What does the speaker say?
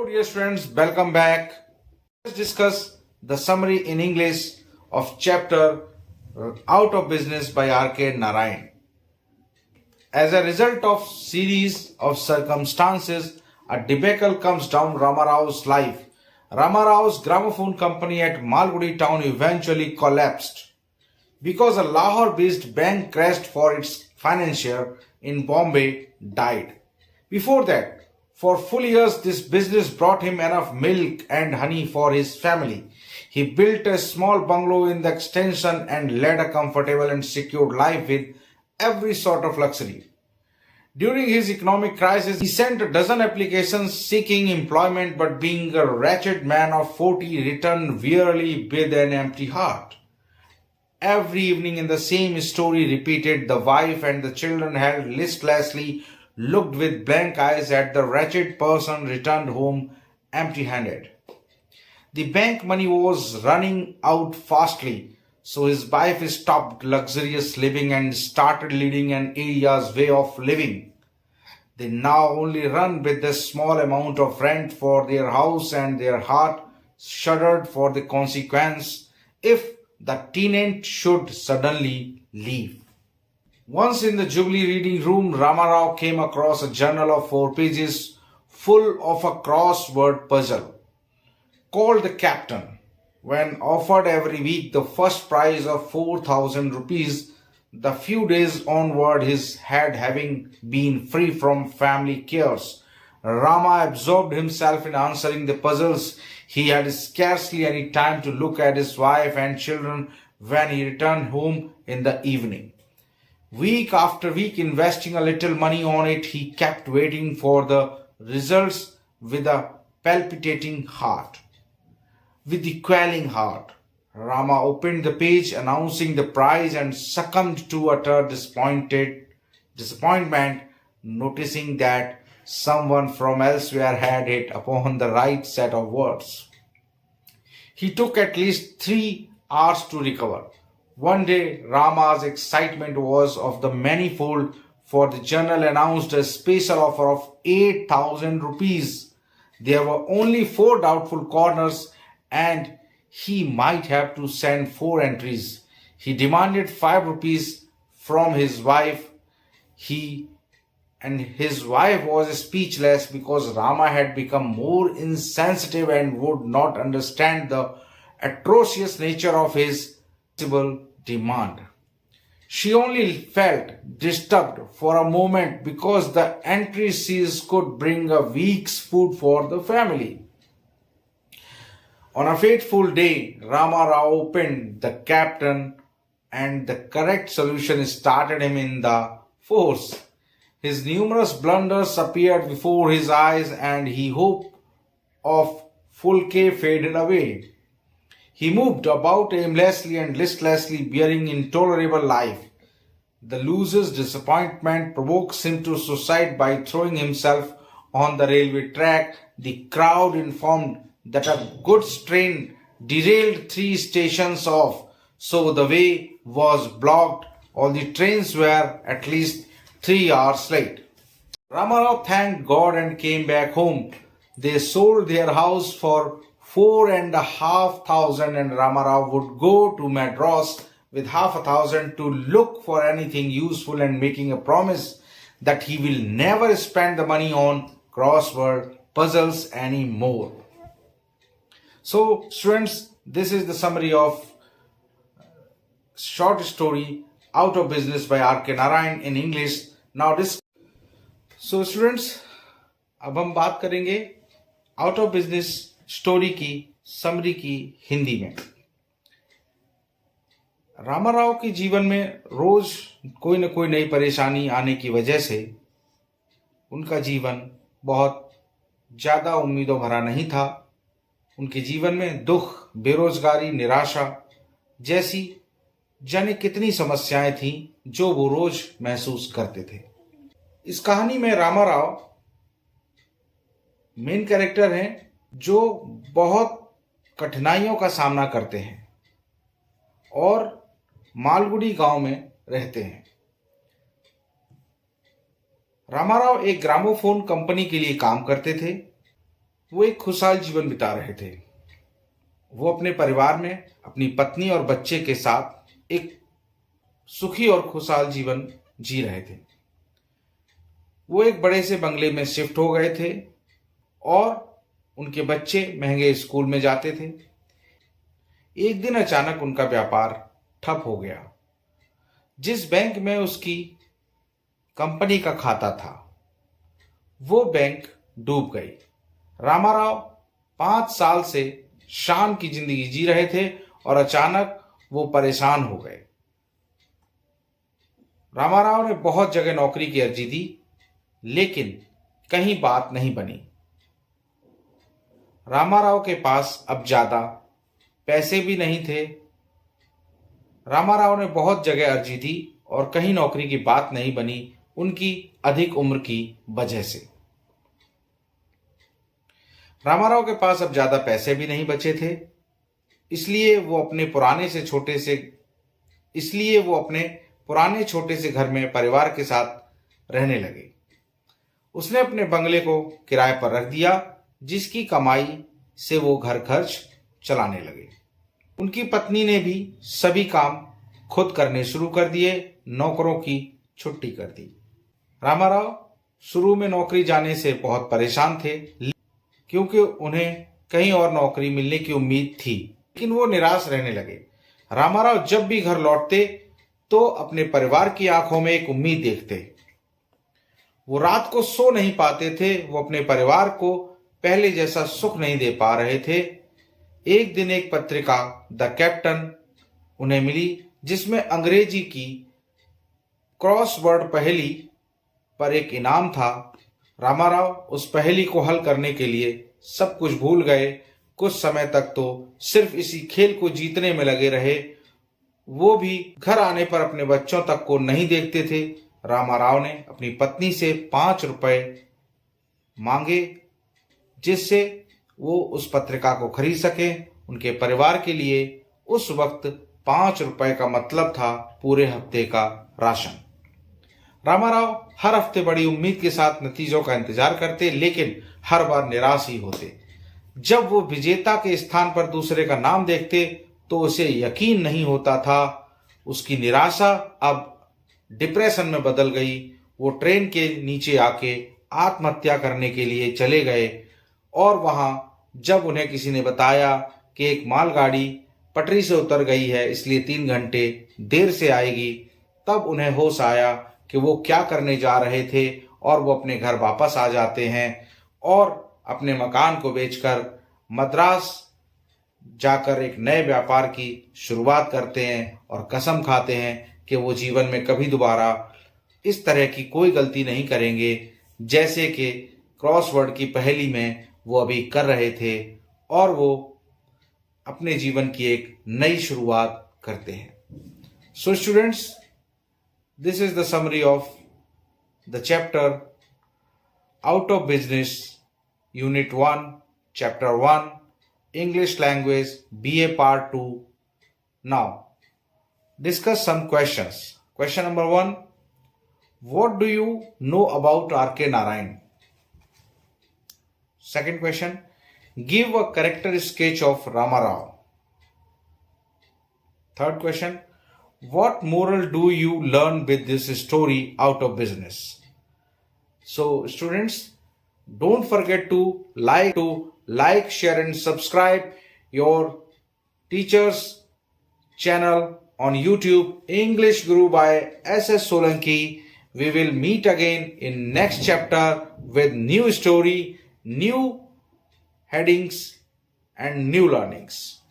Hello, dear friends, welcome back. Let's discuss the summary in English of chapter Out of Business by R.K. Narayan. As a result of series of circumstances, a debacle comes down Ramarao's life. Ramarao's gramophone company at Malgudi town eventually collapsed because a Lahore-based bank crashed for its financier in Bombay died. Before that, for full years, this business brought him enough milk and honey for his family. He built a small bungalow in the extension and led a comfortable and secure life with every sort of luxury. During his economic crisis, he sent a dozen applications seeking employment, but being a wretched man of 40, returned wearily with an empty heart. Every evening in the same story repeated, the wife and the children held listlessly looked with blank eyes at the wretched person returned home empty-handed. The bank money was running out fastly, so his wife stopped luxurious living and started leading an area's way of living. They now only run with a small amount of rent for their house, and their heart shuddered for the consequence if the tenant should suddenly leave. Once in the Jubilee reading room, Ramarao came across a journal of 4 pages full of a crossword puzzle called The Captain. When offered every week the first prize of 4,000 rupees, the few days onward his head having been free from family cares, Rama absorbed himself in answering the puzzles. He had scarcely any time to look at his wife and children when he returned home in the evening. Week after week, investing a little money on it, he kept waiting for the results with a palpitating heart. With the quelling heart, Rama opened the page announcing the prize and succumbed to utter disappointment, noticing that someone from elsewhere had hit upon the right set of words. He took at least 3 hours to recover. One day, Rama's excitement was of the manifold, for the journal announced a special offer of 8,000 rupees. There were only 4 doubtful corners, and he might have to send 4 entries. He demanded 5 rupees from his wife. His wife was speechless because Rama had become more insensitive and would not understand the atrocious nature of his demand. She only felt disturbed for a moment because the entries could bring a week's food for the family. On a fateful day, Rama Rao opened The Captain, and the correct solution started him in the force. His numerous blunders appeared before his eyes, and he hope of Fulke faded away. He moved about aimlessly and listlessly, bearing intolerable life. The loser's disappointment provokes him to suicide by throwing himself on the railway track. The crowd informed that a goods train derailed 3 stations off, so the way was blocked. All the trains were at least 3 hours late. Ramarao thanked God and came back home. They sold their house for 4,500, and Ramarao would go to Madras with 1,500 to look for anything useful, and making a promise that he will never spend the money on crossword puzzles anymore. So, students, this is the summary of short story Out of Business by R.K. Narayan in English. Now So, students, अब हम बात करेंगे out of business story की summary की हिंदी में। रामाराव के जीवन में रोज कोई न कोई नई परेशानी आने की वजह से उनका जीवन बहुत ज्यादा उम्मीदों भरा नहीं था। उनके जीवन में दुख, बेरोजगारी, निराशा जैसी जाने कितनी समस्याएं थीं जो वो रोज महसूस करते थे। इस कहानी में रामाराव मेन कैरेक्टर हैं जो बहुत कठिनाइयों का सामना करते हैं और मालगुडी गांव में रहते हैं। रामाराव एक ग्रामोफोन कंपनी के लिए काम करते थे। वो एक खुशहाल जीवन बिता रहे थे। वो अपने परिवार में अपनी पत्नी और बच्चे के साथ एक सुखी और खुशहाल जीवन जी रहे थे। वो एक बड़े से बंगले में शिफ्ट हो गए थे और उनके बच्चे महंगे स्कूल में जाते थे। एक दिन अचानक उनका व्यापार ठप हो गया। जिस बैंक में उसकी कंपनी का खाता था, वो बैंक डूब गई। रामाराव 5 साल से शान की जिंदगी जी रहे थे और अचानक वो परेशान हो गए। रामाराव ने बहुत जगह नौकरी की अर्जी दी, लेकिन कहीं बात नहीं बनी। रामाराव के पास अब ज्यादा पैसे भी नहीं थे। रामाराव ने बहुत जगह अर्जी दी और कहीं नौकरी की बात नहीं बनी, उनकी अधिक उम्र की वजह से। रामाराव के पास अब ज्यादा पैसे भी नहीं बचे थे, इसलिए वो अपने पुराने छोटे से घर में परिवार के साथ रहने लगे। उसने अपने बंगले को किराए पर रख दिया, जिसकी कमाई से वो घर खर्च चलाने लगे। उनकी पत्नी ने भी सभी काम खुद करने शुरू कर दिए, नौकरों की छुट्टी कर दी। रामाराव शुरू में नौकरी जाने से बहुत परेशान थे, क्योंकि उन्हें कहीं और नौकरी मिलने की उम्मीद थी, लेकिन वो निराश रहने लगे। रामाराव जब भी घर लौटते तो अपने परिवार की आंखों में एक उम्मीद देखते। वो रात को सो नहीं पाते थे। वो अपने परिवार को पहले जैसा सुख नहीं दे पा रहे थे। एक दिन एक पत्रिका द कैप्टन उन्हें मिली, जिसमें अंग्रेजी की क्रॉसवर्ड पहेली पर एक इनाम था। रामाराव उस पहेली को हल करने के लिए सब कुछ भूल गए। कुछ समय तक तो सिर्फ इसी खेल को जीतने में लगे रहे। वो भी घर आने पर अपने बच्चों तक को नहीं देखते थे। रामाराव ने अपनी पत्नी से 5 रुपए मांगे, जिससे वो उस पत्रिका को खरीद सके। उनके परिवार के लिए उस वक्त 5 रुपए का मतलब था पूरे हफ्ते का राशन। रामाराव हर हफ्ते बड़ी उम्मीद के साथ नतीजों का इंतजार करते, लेकिन हर बार निराश ही होते। जब वो विजेता के स्थान पर दूसरे का नाम देखते तो उसे यकीन नहीं होता था। उसकी निराशा अब डिप्रेशन में बदल गई। वो ट्रेन के नीचे आके आत्महत्या करने के लिए चले गए और वहां जब उन्हें किसी ने बताया कि एक मालगाड़ी पटरी से उतर गई है, इसलिए 3 घंटे देर से आएगी, तब उन्हें होश आया कि वो क्या करने जा रहे थे और वो अपने घर वापस आ जाते हैं और अपने मकान को बेचकर मद्रास जाकर एक नए व्यापार की शुरुआत करते हैं और कसम खाते हैं कि वो जीवन में कभी दोबारा इस तरह की कोई गलती नहीं करेंगे, जैसे कि क्रॉसवर्ड की पहेली में वो अभी कर रहे थे, और वो अपने जीवन की एक नई शुरुआत करते हैं। So students, this is the summary of the chapter Out of Business, Unit 1, Chapter 1, English Language, BA Part 2. Now, discuss some questions. Question number 1. What do you know about R.K. Narayan? Second question. Give a character sketch of Ramarao. Third question. What moral do you learn with this story Out of Business? So students, don't forget to like, share and subscribe your teacher's channel on YouTube, English Guru by SS Solanki. We will meet again in next chapter with new story, new headings and new learnings.